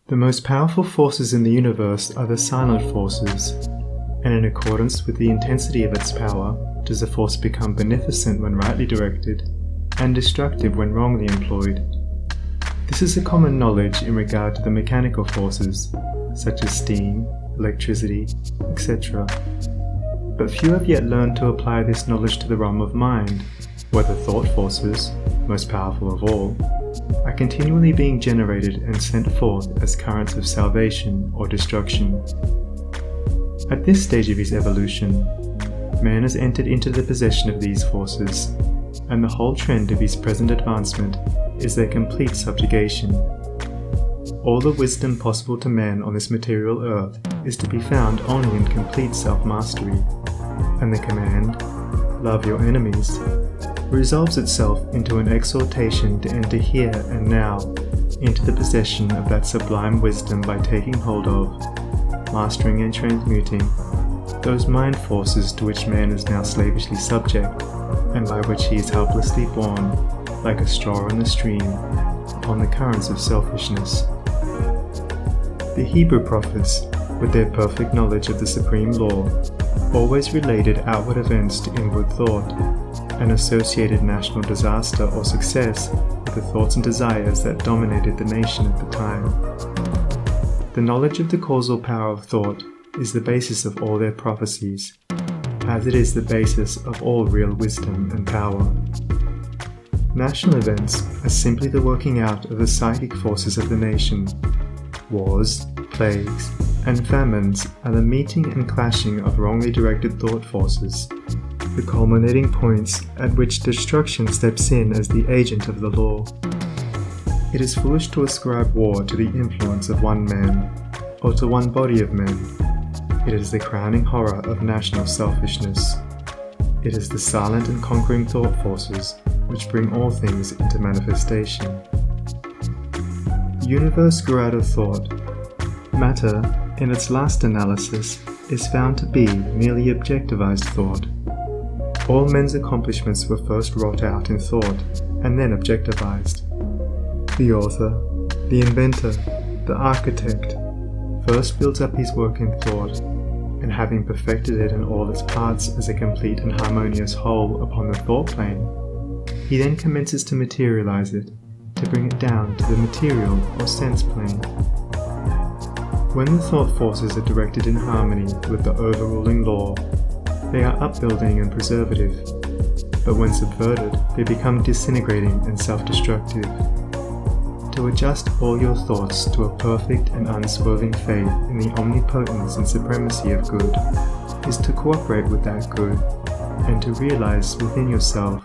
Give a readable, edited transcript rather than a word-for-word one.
The most powerful forces in the universe are the silent forces, and in accordance with the intensity of its power, does the force become beneficent when rightly directed, and destructive when wrongly employed. This is a common knowledge in regard to the mechanical forces, such as steam, electricity, etc. But few have yet learned to apply this knowledge to the realm of mind, where the thought forces, most powerful of all, are continually being generated and sent forth as currents of salvation or destruction. At this stage of his evolution, man has entered into the possession of these forces, and the whole trend of his present advancement is their complete subjugation. All the wisdom possible to man on this material earth is to be found only in complete self-mastery, and the command, "Love your enemies," resolves itself into an exhortation to enter here and now into the possession of that sublime wisdom by taking hold of, mastering and transmuting, those mind forces to which man is now slavishly subject, and by which he is helplessly borne, like a straw in the stream, upon the currents of selfishness. The Hebrew prophets, with their perfect knowledge of the supreme law, always related outward events to inward thought, and associated national disaster or success with the thoughts and desires that dominated the nation at the time. The knowledge of the causal power of thought is the basis of all their prophecies, as it is the basis of all real wisdom and power. National events are simply the working out of the psychic forces of the nation. Wars, plagues, and famines are the meeting and clashing of wrongly directed thought forces, the culminating points at which destruction steps in as the agent of the law. It is foolish to ascribe war to the influence of one man, or to one body of men. It is the crowning horror of national selfishness. It is the silent and conquering thought forces which bring all things into manifestation. The universe grew out of thought. Matter, in its last analysis, is found to be merely objectivized thought. All men's accomplishments were first wrought out in thought, and then objectivized. The author, the inventor, the architect, first builds up his work in thought, and having perfected it in all its parts as a complete and harmonious whole upon the thought plane, he then commences to materialize it, to bring it down to the material or sense plane. When the thought forces are directed in harmony with the overruling law, they are upbuilding and preservative, but when subverted, they become disintegrating and self-destructive. To adjust all your thoughts to a perfect and unswerving faith in the omnipotence and supremacy of good is to cooperate with that good, and to realize within yourself